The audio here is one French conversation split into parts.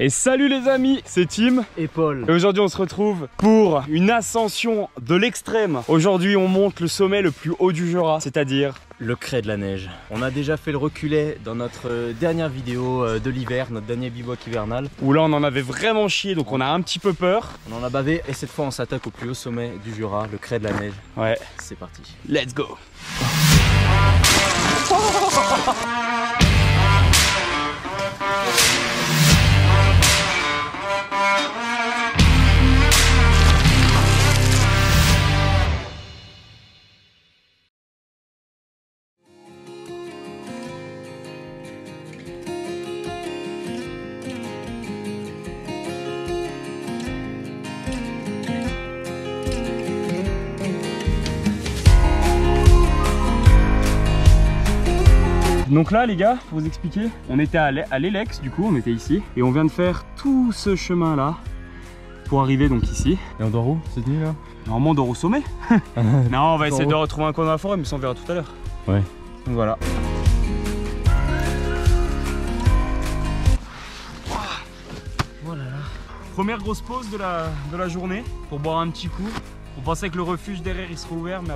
Et salut les amis, c'est Tim et Paul. Et aujourd'hui on se retrouve pour une ascension de l'extrême. Aujourd'hui on monte le sommet le plus haut du Jura, c'est-à-dire le Crêt de la Neige. On a déjà fait le reculé dans notre dernière vidéo de l'hiver, notre dernier bivouac hivernal. Où là on en avait vraiment chié, donc on a un petit peu peur. On en a bavé et cette fois on s'attaque au plus haut sommet du Jura, le Crêt de la Neige. Ouais. C'est parti. Let's go. Donc là les gars, pour vous expliquer, on était à l'Elex, du coup on était ici. Et on vient de faire tout ce chemin là pour arriver donc ici. Et on dort où cette nuit là? Normalement on dort au sommet. Non, on va essayer de retrouver un coin dans la forêt, mais ça on verra tout à l'heure. Ouais. Donc voilà. Voilà. Première grosse pause de la journée pour boire un petit coup. On pensait que le refuge derrière il serait ouvert, mais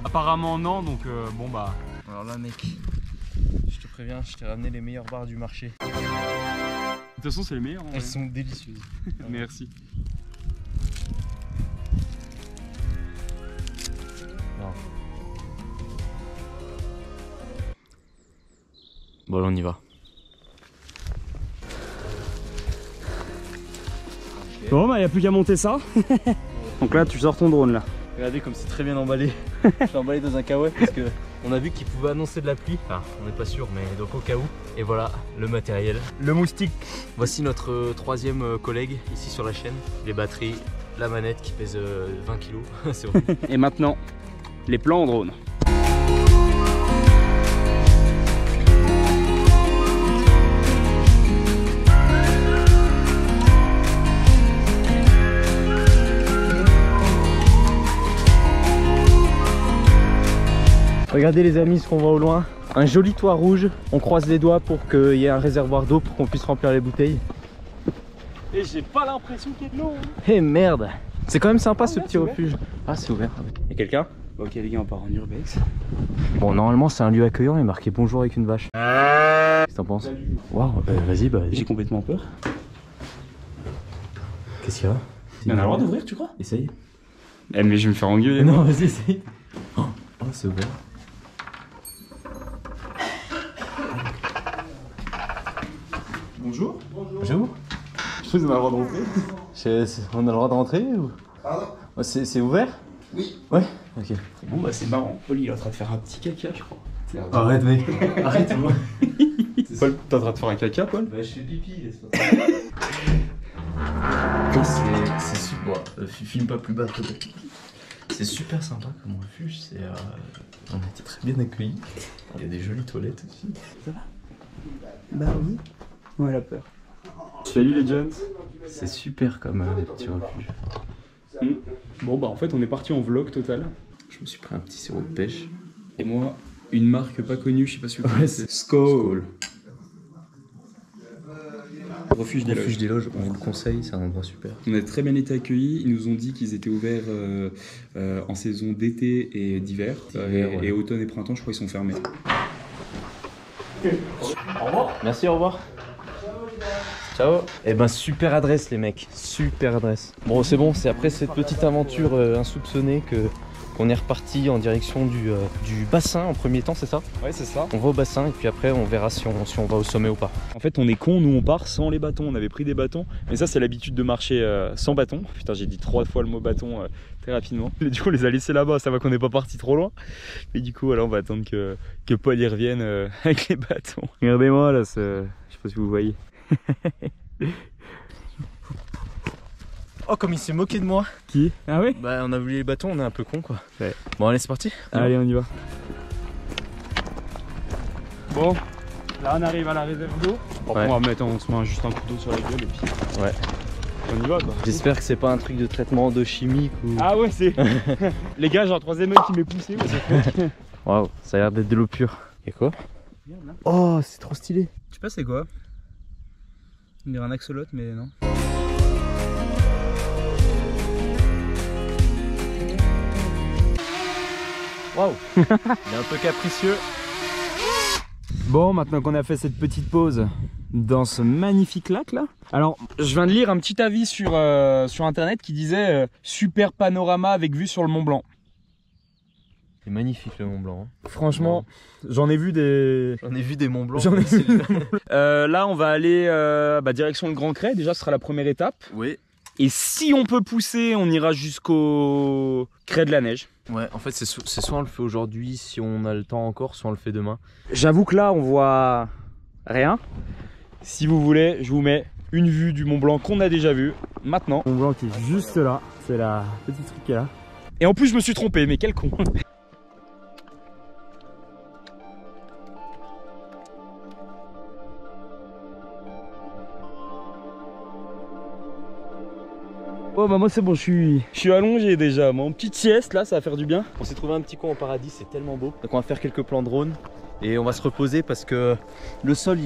apparemment non, donc bon bah... Alors là mec, je te préviens, je t'ai ramené les meilleures barres du marché. De toute façon c'est les meilleures. Elles sont délicieuses. Merci. Non. Bon là on y va. Bon bah il n'y a plus qu'à monter ça. Donc là tu sors ton drone là. Regardez comme c'est très bien emballé. Je l'ai emballé dans un caouet parce que on a vu qu'il pouvait annoncer de la pluie. Enfin on n'est pas sûr mais donc au cas où. Et voilà le matériel. Le moustique. Voici notre troisième collègue ici sur la chaîne. Les batteries, la manette qui pèse 20 kg. C'est horrible. Et maintenant les plans en drone. Regardez les amis ce qu'on voit au loin, un joli toit rouge, on croise les doigts pour qu'il y ait un réservoir d'eau pour qu'on puisse remplir les bouteilles. Et j'ai pas l'impression qu'il y ait de l'eau. Eh merde, c'est quand même sympa ce petit refuge. Ah c'est ouvert. Y'a quelqu'un? Ok les gars on part en urbex. Bon normalement c'est un lieu accueillant, il est marqué bonjour avec une vache. Qu'est-ce que t'en penses? Waouh, vas-y bah j'ai complètement peur. Qu'est-ce qu'il y a? On a le droit d'ouvrir tu crois? Essaye. Eh mais je vais me faire engueuler. Non vas-y essaye. Oh c'est ouvert. Bonjour. Bonjour. Je sais qu'on a le droit de rentrer. On a le droit de rentrer ou... Pardon? C'est ouvert? Oui. Ouais. Ok. Bon bah c'est marrant, Paul il est en train de faire un petit caca je crois. Arrête mec. Arrête moi. Paul, t'es en train de faire un caca Paul? Bah je fais pipi laisse-moi. C'est super. Filme pas plus bas que pipi. C'est super sympa comme refuge. On a été très bien accueillis. Il y a des jolies toilettes aussi. Ça va? Bah oui. Ouais elle a peur. Salut les gens. C'est super comme petit refuge. Bon bah en fait on est parti en vlog total. Je me suis pris un petit sirop de pêche. Et moi, une marque pas connue, je sais pas si vous connaissez. Skol. Refuge des Loges, on vous le conseille, c'est un endroit super. On a très bien été accueillis, ils nous ont dit qu'ils étaient ouverts en saison d'été et d'hiver. Et automne et printemps, je crois qu'ils sont fermés. Au revoir. Merci, au revoir. Ciao. Eh ben super adresse les mecs, super adresse. Bon c'est bon, c'est après cette petite aventure insoupçonnée qu'on est reparti en direction du bassin en premier temps, c'est ça? Ouais c'est ça. On va au bassin et puis après on verra si on va au sommet ou pas. En fait on est con, nous on part sans les bâtons, on avait pris des bâtons. Mais ça c'est l'habitude de marcher sans bâton. Putain j'ai dit 3 fois le mot bâton très rapidement. Et du coup on les a laissés là-bas, ça va qu'on n'est pas parti trop loin. Et du coup alors on va attendre que Paul y revienne avec les bâtons. Regardez-moi là, je sais pas si vous voyez. Oh comme il s'est moqué de moi. Qui? Ah ouais? Bah on a voulu les bâtons, on est un peu con quoi. Ouais. Bon allez c'est parti. Allez on y va. Bon, là on arrive à la réserve d'eau. Bon, ouais. On va mettre, on se met juste un coup d'eau sur la gueule et puis ouais. On y va quoi. J'espère que c'est pas un truc de traitement d'eau chimique ou... Ah ouais c'est... Les gars j'ai un troisième œil qui m'est poussé. Waouh, ça a l'air d'être de l'eau pure. Y'a quoi? Oh c'est trop stylé. Tu sais pas c'est quoi? On dirait un axolote, mais non. Waouh. Il est un peu capricieux. Bon, maintenant qu'on a fait cette petite pause dans ce magnifique lac là. Alors, je viens de lire un petit avis sur internet qui disait super panorama avec vue sur le Mont Blanc. C'est magnifique le Mont Blanc. Hein. Franchement, j'en ai vu des... J'en ai vu des Monts Blancs. J'en ai vu. Là, on va aller direction le Grand Cray. Déjà, ce sera la première étape. Oui. Et si on peut pousser, on ira jusqu'au Cray de la Neige. Ouais, en fait, c'est soit on le fait aujourd'hui, si on a le temps encore, soit on le fait demain. J'avoue que là, on voit rien. Si vous voulez, je vous mets une vue du Mont Blanc qu'on a déjà vu. Maintenant. Mont Blanc qui est juste là. C'est la petite truc qui est là. Et en plus, je me suis trompé, mais quel con. Oh bah moi c'est bon, je suis allongé déjà, mon petite sieste là, ça va faire du bien. On s'est trouvé un petit coin au paradis, c'est tellement beau. Donc on va faire quelques plans drone et on va se reposer parce que le sol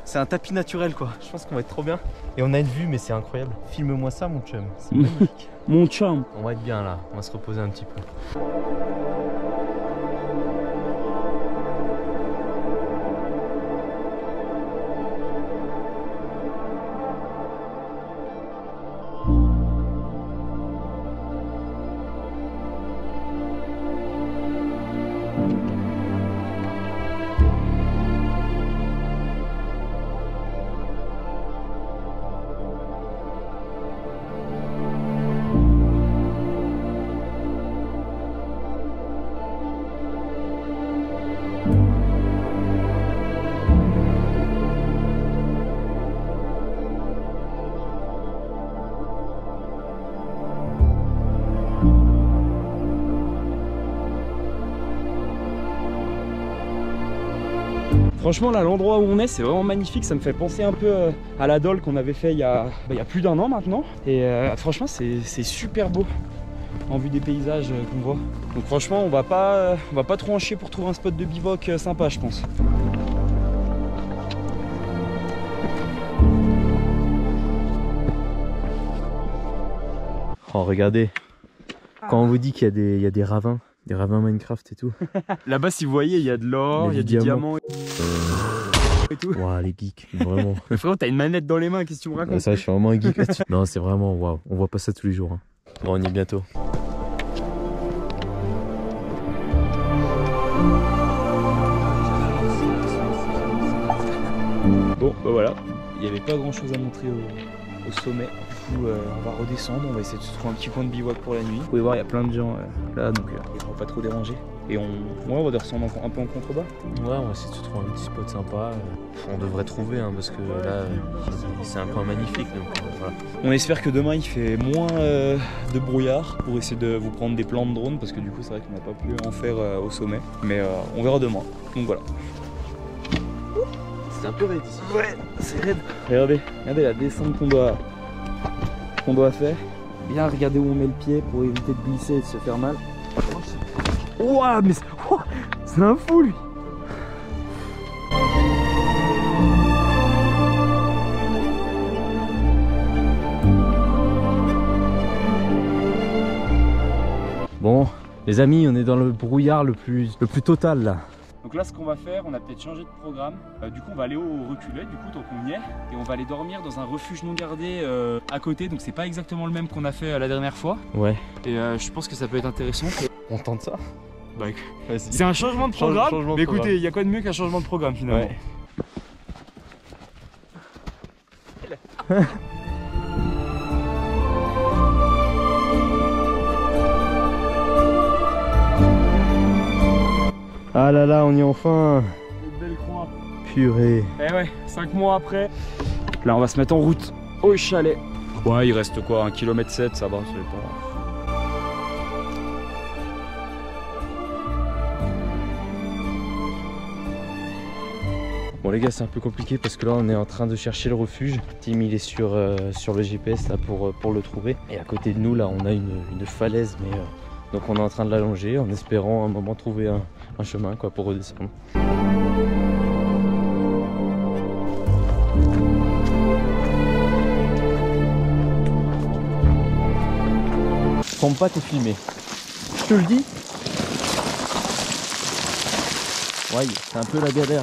c'est un tapis naturel quoi. Je pense qu'on va être trop bien. Et on a une vue mais c'est incroyable. Filme-moi ça mon chum, c'est magnifique. Mon chum. On va être bien là, on va se reposer un petit peu. Franchement là, l'endroit où on est, c'est vraiment magnifique. Ça me fait penser un peu à la Dole qu'on avait fait il y a plus d'1 an maintenant. Et franchement c'est super beau en vue des paysages qu'on voit. Donc franchement on va pas trop en chier pour trouver un spot de bivouac sympa je pense. Oh regardez, quand on vous dit qu'il y a des ravins Minecraft et tout. Là-bas si vous voyez il y a de l'or, il y a du diamant et tout. Waouh les geeks, vraiment. Mais frérot t'as une manette dans les mains, qu'est-ce que tu me racontes? Ça je suis vraiment un geek là-dessus. Non c'est vraiment waouh, on voit pas ça tous les jours. Hein. Bon on y est bientôt. Bon bah voilà, il n'y avait pas grand chose à montrer au sommet. Du coup on va redescendre, on va essayer de se trouver un petit coin de bivouac pour la nuit. Vous pouvez voir il y a plein de gens là donc on va pas trop déranger. Et on va descendre un peu en contrebas. Ouais on va essayer de se trouver un petit spot sympa. On devrait trouver hein, parce que là c'est un coin magnifique donc voilà. On espère que demain il fait moins de brouillard pour essayer de vous prendre des plans de drone parce que du coup c'est vrai qu'on n'a pas pu en faire au sommet. Mais on verra demain. Donc voilà. C'est un peu raide ici. Ouais, c'est raide. Regardez la descente qu'on doit faire. Bien regarder où on met le pied pour éviter de glisser et de se faire mal. Ouah, mais c'est un fou lui. Bon, les amis, on est dans le brouillard le plus total là. Donc là ce qu'on va faire, on a peut-être changé de programme. Du coup on va aller au reculé du coup tant qu'on y est. Et on va aller dormir dans un refuge non gardé à côté. Donc c'est pas exactement le même qu'on a fait la dernière fois. Ouais. Et je pense que ça peut être intéressant. On tente ça? Bah, c'est un changement de programme. Mais écoutez, il y a quoi de mieux qu'un changement de programme finalement. Ouais. Ah là là, on y est enfin. Une belle croix. Purée. Eh ouais, 5 mois après. Là on va se mettre en route au chalet. Ouais, il reste quoi, 1,7 km, ça va, c'est pas... Bon les gars c'est un peu compliqué parce que là on est en train de chercher le refuge. Tim il est sur le GPS là pour le trouver. Et à côté de nous là on a une falaise mais donc on est en train de l'allonger en espérant à un moment trouver un chemin quoi pour redescendre. trompe pas, t'es filmé. Je te le dis. Ouais, c'est un peu la galère.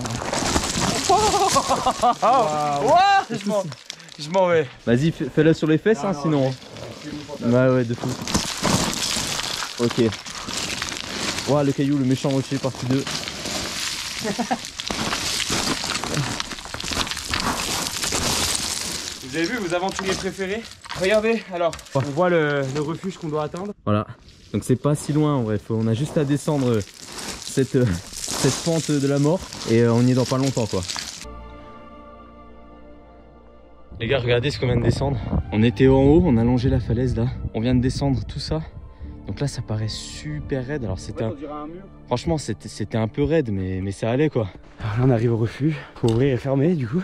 Je m'en vais. Vas-y, fais-le sur les fesses, hein, sinon. Ouais, de fou. Ok. Ouah, le caillou, le méchant rocher, partie 2. Vous avez vu vos aventuriers préférés? Regardez, alors, on voit le refuge qu'on doit atteindre. Voilà. Donc c'est pas si loin en vrai. On a juste à descendre cette pente de la mort et on y est dans pas longtemps quoi. Les gars, regardez ce qu'on vient de descendre. On était en haut, on a longé la falaise là. On vient de descendre tout ça. Donc là, ça paraît super raide. Alors c'était un mur. Franchement, c'était un peu raide, mais ça allait quoi. Alors là, on arrive au refuge. Faut ouvrir et fermer du coup.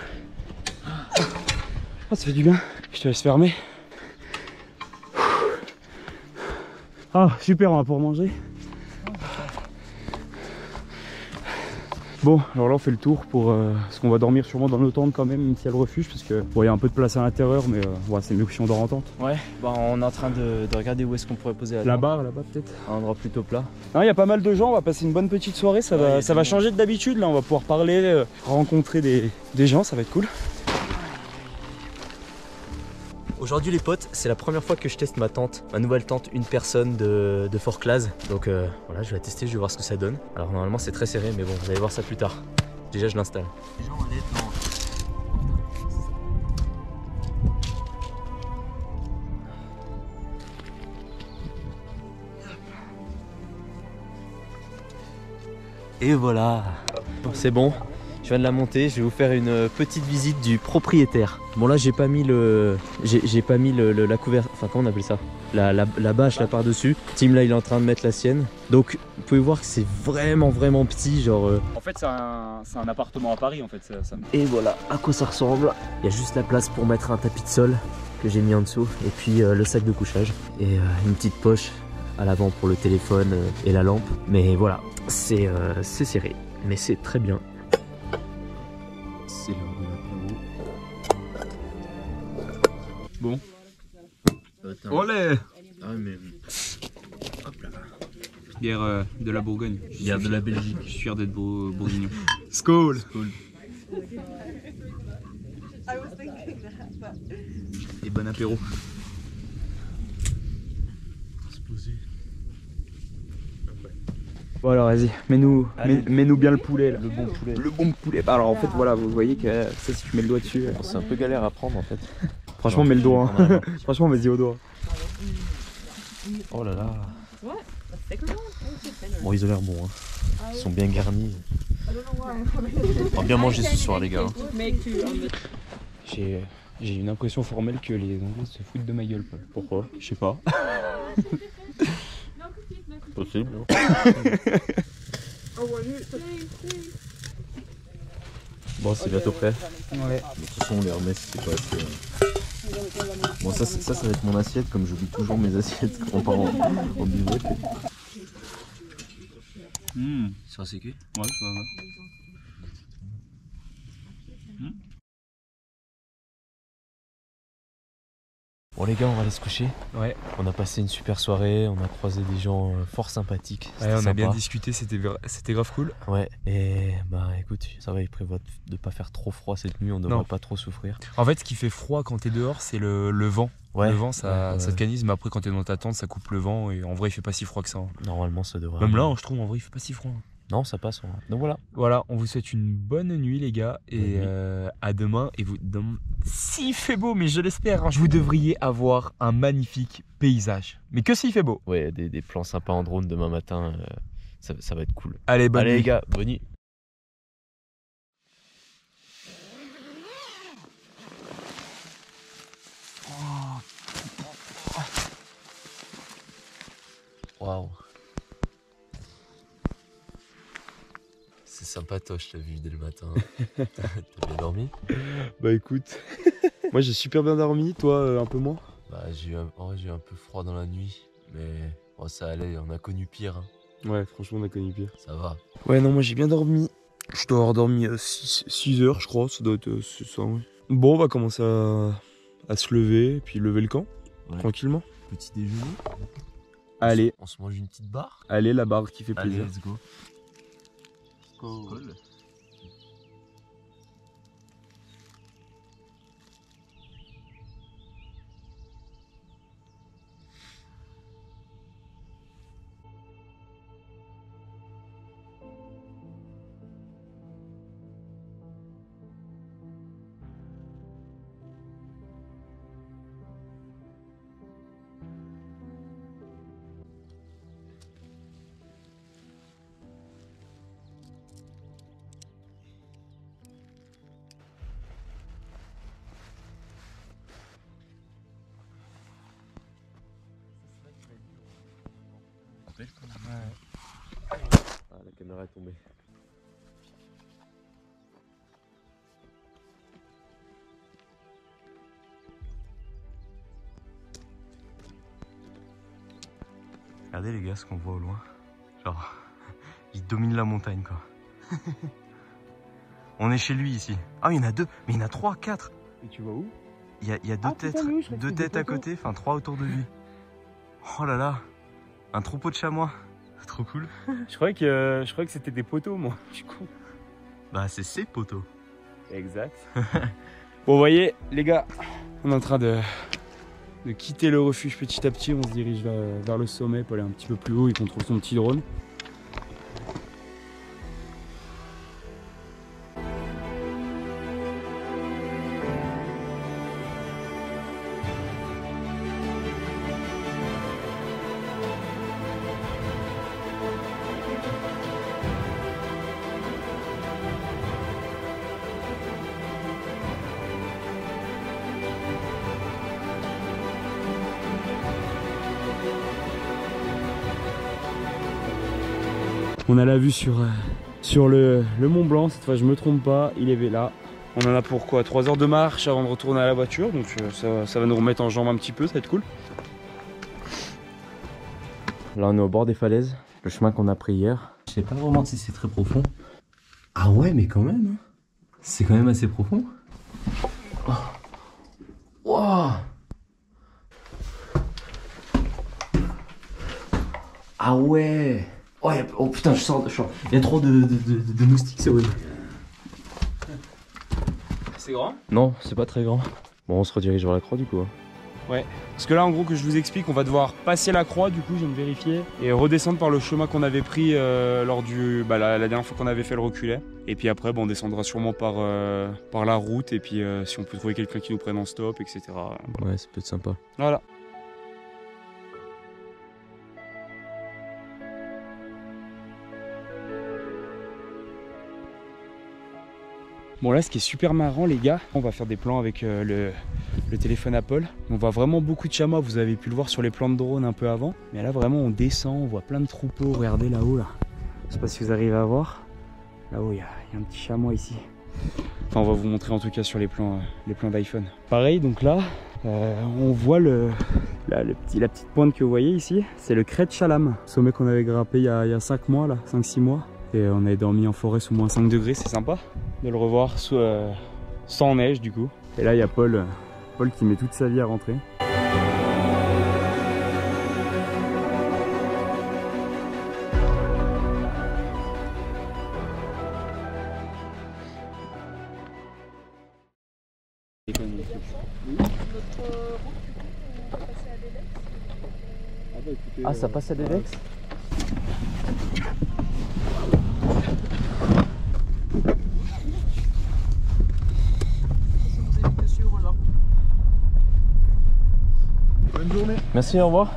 Oh, ça fait du bien. Je te laisse fermer. Ah, super, on va pouvoir manger. Bon, alors là on fait le tour pour parce qu'on va dormir sûrement dans nos tentes quand même s'il y a le refuge parce que bon, il y a un peu de place à l'intérieur mais ouais, c'est mieux que si on dort en tente. Ouais, bah on est en train de regarder où est-ce qu'on pourrait poser la tente. Là-bas peut-être. Un endroit plutôt plat. Il y a pas mal de gens, on va passer une bonne petite soirée, ça va changer de d'habitude là, on va pouvoir parler, rencontrer des gens, ça va être cool. Aujourd'hui les potes, c'est la première fois que je teste ma tente, ma nouvelle tente une personne de Fort Clase. Donc voilà, je vais la tester, je vais voir ce que ça donne. Alors normalement c'est très serré mais bon, vous allez voir ça plus tard. Déjà je l'installe. Les gens allaient être dans... Et voilà, c'est bon. Je viens de la monter, je vais vous faire une petite visite du propriétaire. Bon là j'ai pas mis la couverture, enfin comment on appelle ça, la bâche là par dessus. Tim là il est en train de mettre la sienne. Donc vous pouvez voir que c'est vraiment petit genre. En fait c'est un appartement à Paris en fait. Et voilà à quoi ça ressemble. Il y a juste la place pour mettre un tapis de sol que j'ai mis en dessous. Et puis le sac de couchage. Et une petite poche à l'avant pour le téléphone et la lampe. Mais voilà, c'est serré. Mais c'est très bien. C'est l'heure de l'apéro. Bon. Olé. Ah mais... Hop là. Bière de la Bourgogne. Bière de la Belgique. Je suis fier d'être bourguignon. Skål. Et bon apéro. Bon alors vas-y, mets-nous bien le poulet là. Le bon poulet. Le bon poulet. Bah, alors en fait voilà, vous voyez que ça si tu mets le doigt dessus. C'est un peu galère à prendre en fait. Franchement mets le doigt. Hein. Franchement vas-y au doigt. Oh là là. Bon ils ont l'air bons hein. Ils sont bien garnis. On va bien manger ce soir les gars. J'ai une impression formelle que les Anglais se foutent de ma gueule. Pourquoi? Je sais pas. Possible. Bon c'est bientôt prêt. Ouais. De toute façon on les remet si c'est pas assez. Bon ça va être mon assiette comme j'oublie toujours mes assiettes quand on part en bivouac. Ça c'est que? Ouais, ça va. Bon les gars on va aller se coucher. Ouais. On a passé une super soirée, on a croisé des gens fort sympathiques. Ouais, on a sympa. bien discuté, c'était grave cool. Ouais, et bah écoute, ça va, il prévoit de pas faire trop froid cette nuit, on devrait pas trop souffrir. En fait ce qui fait froid quand t'es dehors c'est le vent. Ouais, le vent ça te canise, mais après quand t'es dans ta tente ça coupe le vent et en vrai il fait pas si froid que ça. Hein. Normalement ça devrait. Même là je trouve en vrai il fait pas si froid. Non ça passe. Donc voilà. Voilà, on vous souhaite une bonne nuit les gars et à demain. Et vous, s'il fait beau, mais je l'espère, hein, vous devriez avoir un magnifique paysage. Mais que s'il fait beau. Ouais, des plans sympas en drone demain matin, ça va être cool. Allez, bonne nuit. Les gars, bonne nuit. Waouh. C'est sympatoche la vue dès le matin. T'as bien dormi? Bah écoute, moi j'ai super bien dormi, toi un peu moins. Bah j'ai eu un peu froid dans la nuit, mais bon, ça allait, on a connu pire. Hein. Ouais, franchement on a connu pire. Ça va. Ouais non, moi j'ai bien dormi. Je dois avoir dormi 6 heures je crois, ça doit être ça, ouais. Bon, on va commencer à se lever, puis lever le camp, tranquillement. Petit déjeuner. Allez. On se mange une petite barre. Allez, la barre qui fait Allez, plaisir. let's go. Cool. Ah, la caméra est tombée. Regardez les gars ce qu'on voit au loin. Genre, il domine la montagne quoi. On est chez lui ici. Ah, il y en a deux, mais il y en a 3, 4. Et tu vois où? Il y a deux têtes, putain, deux têtes à côté, enfin 3 autour de lui. Oh là là, un troupeau de chamois. C'est trop cool. Je croyais que c'était des poteaux, moi. Je suis con. Bah, c'est ses poteaux. Exact. Bon, vous voyez, les gars, on est en train de quitter le refuge petit à petit. On se dirige vers le sommet pour aller un petit peu plus haut. Il contrôle son petit drone. On a la vue sur le Mont Blanc. Cette fois, je me trompe pas, il est là. On en a pour quoi, 3 heures de marche avant de retourner à la voiture. Donc ça va nous remettre en jambes un petit peu, ça va être cool. Là, on est au bord des falaises. Le chemin qu'on a pris hier. Je sais pas vraiment si c'est très profond. Ah ouais, mais quand même. C'est quand même assez profond. Oh. Wow. Ah ouais. Oh, oh putain, je sors. Il y a trop de moustiques, c'est horrible. C'est grand? Non, c'est pas très grand. Bon, on se redirige vers la croix du coup. Ouais. Parce que là, en gros, que je vous explique, on va devoir passer la croix, du coup, je viens de vérifier, et redescendre par le chemin qu'on avait pris lors du la dernière fois qu'on avait fait le reculé. Et puis après, on descendra sûrement par la route, et puis si on peut trouver quelqu'un qui nous prenne en stop, etc. Ouais, ça peut être sympa. Voilà. Bon là, ce qui est super marrant les gars, on va faire des plans avec le téléphone Apple. On voit vraiment beaucoup de chamois, vous avez pu le voir sur les plans de drone un peu avant. Mais là vraiment on descend, on voit plein de troupeaux, regardez là-haut là. Je sais pas si vous arrivez à voir. Là-haut il y a un petit chamois ici. Enfin on va vous montrer en tout cas sur les plans d'iPhone. Pareil donc là, on voit la petite pointe que vous voyez ici. C'est le Crête Chalam, sommet qu'on avait grimpé il y a 5 mois là, 5-6 mois. Et on avait dormi en forêt sous moins 5 degrés, c'est sympa de le revoir sans neige du coup. Et là il y a Paul qui met toute sa vie à rentrer. Ah, ça passe à Délex? Bonne journée. Merci, au revoir.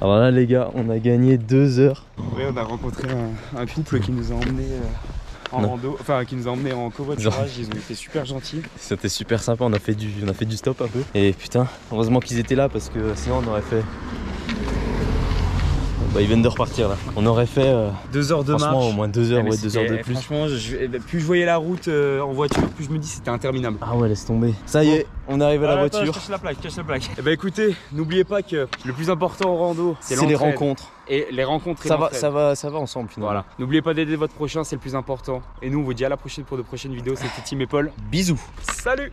Alors là les gars, on a gagné 2 heures. Oui, on a rencontré un couple qui nous a emmenés en rando, enfin qui nous a emmenés en covoiturage, ils ont été super gentils. C'était super sympa, on a fait du stop un peu. Et putain, heureusement qu'ils étaient là parce que sinon on aurait fait... Bah, ils viennent de repartir là. On aurait fait 2 heures de marche. Franchement au moins 2 heures, ouais, 2 heures de plus. Franchement, plus je voyais la route en voiture, plus je me dis c'était interminable. Ah ouais, laisse tomber. Ça y est, on arrive à la voiture. Cache la plaque. Et bah écoutez, n'oubliez pas que le plus important au rando, c'est les rencontres. Et les rencontres et ça va ensemble finalement. Voilà. N'oubliez pas d'aider votre prochain, c'est le plus important. Et nous on vous dit à la prochaine pour de prochaines vidéos. C'était Tim et Paul. Bisous. Salut.